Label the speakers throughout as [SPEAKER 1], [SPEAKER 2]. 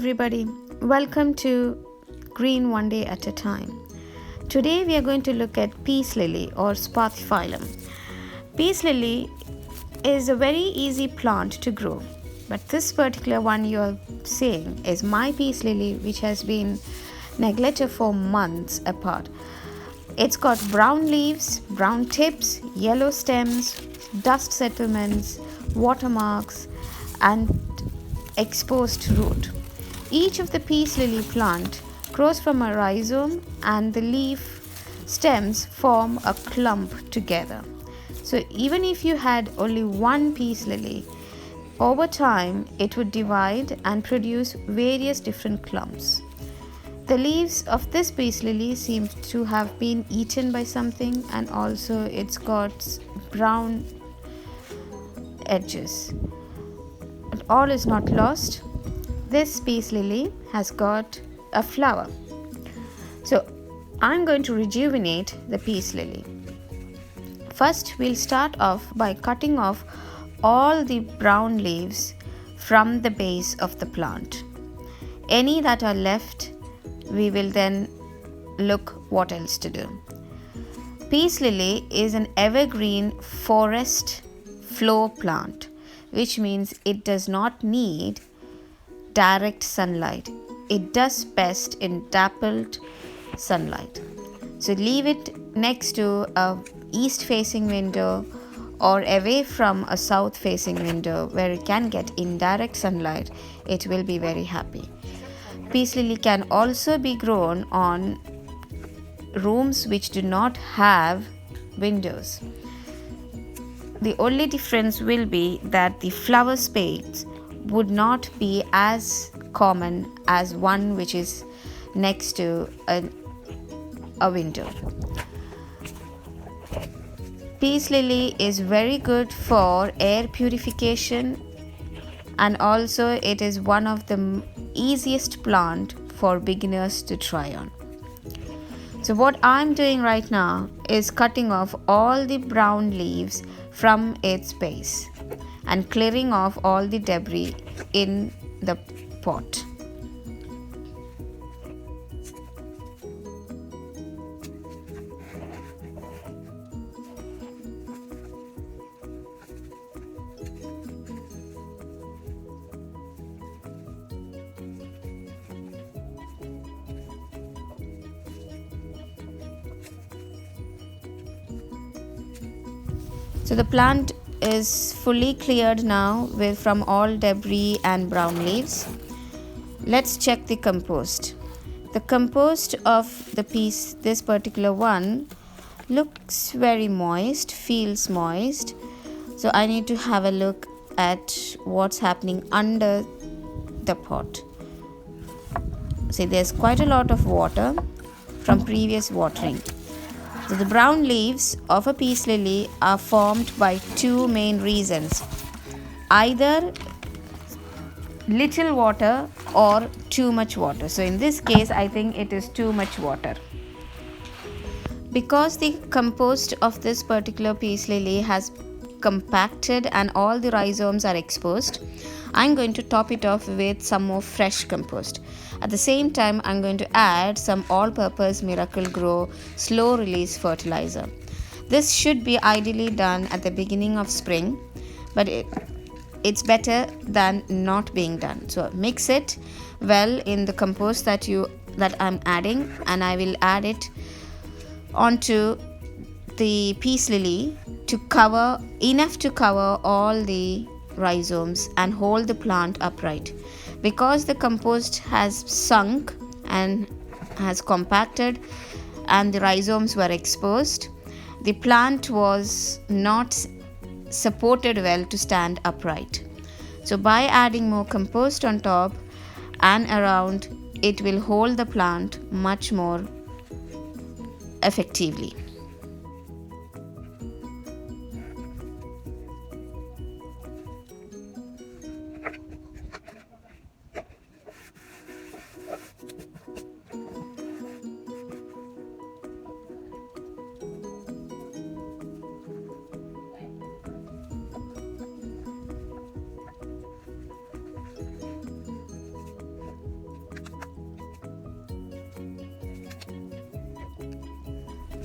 [SPEAKER 1] everybody, welcome to Green One Day at a Time. Today we are going to look at peace lily or Spathiphyllum. Peace lily is a very easy plant to grow, but this particular one you are seeing is my peace lily, which has been neglected for months apart. It's got brown leaves, brown tips, yellow stems, dust settlements, watermarks, and exposed root. Each of the peace lily plant grows from a rhizome and the leaf stems form a clump together. So even if you had only one peace lily, over time it would divide and produce various different clumps. The leaves of this peace lily seem to have been eaten by something, and also it's got brown edges. But all is not lost. This peace lily has got a flower. So I'm going to rejuvenate the peace lily. First, we'll start off by cutting off all the brown leaves from the base of the plant. Any that are left, we will then look what else to do. Peace lily is an evergreen forest floor plant, which means it does not need direct sunlight. It does best in dappled sunlight. So leave it next to a east facing window or away from a south facing window where it can get indirect sunlight. It will be very happy. Peace lily can also be grown on rooms which do not have windows. The only difference will be that the flower space would not be as common as one which is next to a window. Peace lily is very good for air purification, and also it is one of the easiest plant for beginners to try on. So what I'm doing right now is cutting off all the brown leaves from its base and clearing off all the debris in the pot. So the plant is fully cleared now from all debris and brown leaves. Let's check the compost. The compost of this particular one looks very moist, feels moist. So I need to have a look at what's happening under the pot. See, there's quite a lot of water from previous watering. So the brown leaves of a peace lily are formed by two main reasons: either little water or too much water. So in this case, I think it is too much water. Because the compost of this particular peace lily has compacted and all the rhizomes are exposed, I'm going to top it off with some more fresh compost. At the same time, I'm going to add some all-purpose Miracle-Gro slow-release fertilizer. This should be ideally done at the beginning of spring, but it's better than not being done. So mix it well in the compost that I'm adding, and I will add it onto the peace lily to cover all the rhizomes and hold the plant upright. Because the compost has sunk and has compacted and the rhizomes were exposed, the plant was not supported well to stand upright. So by adding more compost on top and around, it will hold the plant much more effectively.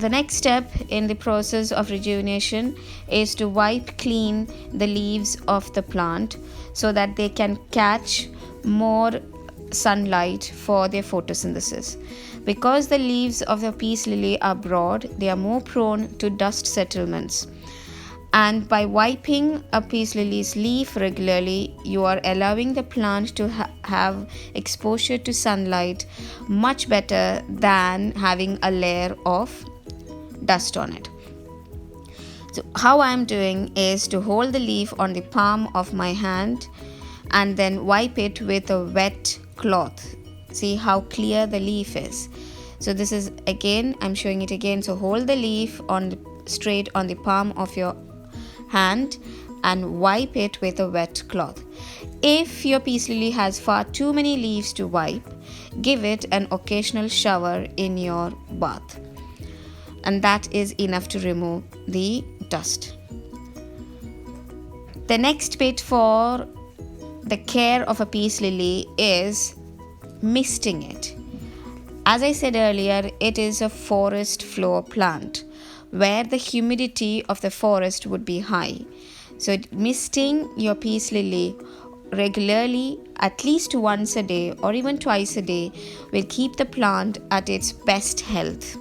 [SPEAKER 1] the next step in the process of rejuvenation is to wipe clean the leaves of the plant so that they can catch more sunlight for their photosynthesis. Because the leaves of the peace lily are broad, they are more prone to dust settlements. And by wiping a peace lily's leaf regularly, you are allowing the plant to have exposure to sunlight much better than having a layer of dust on it. So how I am doing is to hold the leaf on the palm of my hand and then wipe it with a wet cloth. See how clear the leaf is. So this is again, I'm showing it again. So hold the leaf straight on the palm of your hand and wipe it with a wet cloth. If your peace lily has far too many leaves to wipe, give it an occasional shower in your bath, and that is enough to remove the dust. The next bit for the care of a peace lily is misting it. As I said earlier, it is a forest floor plant where the humidity of the forest would be high. So misting your peace lily regularly, at least once a day or even twice a day, will keep the plant at its best health.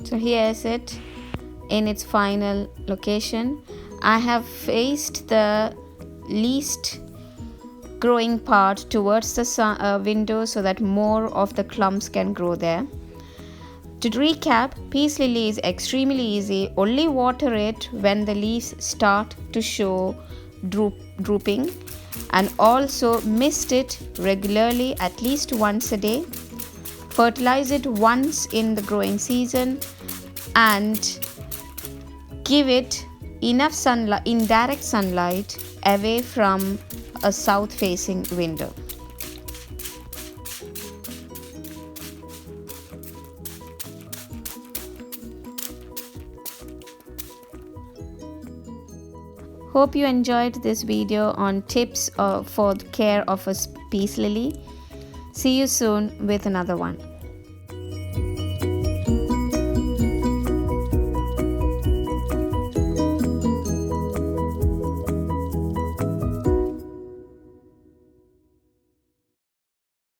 [SPEAKER 1] So here is it in its final location. I have faced the least growing part towards the window so that more of the clumps can grow there. To recap, peace lily is extremely easy. Only water it when the leaves start to show drooping, and also mist it regularly at least once a day. Fertilize it once in the growing season and give it enough sunlight, indirect sunlight, away from a south facing window. Hope you enjoyed this video on tips for the care of a peace lily. See you soon with another one.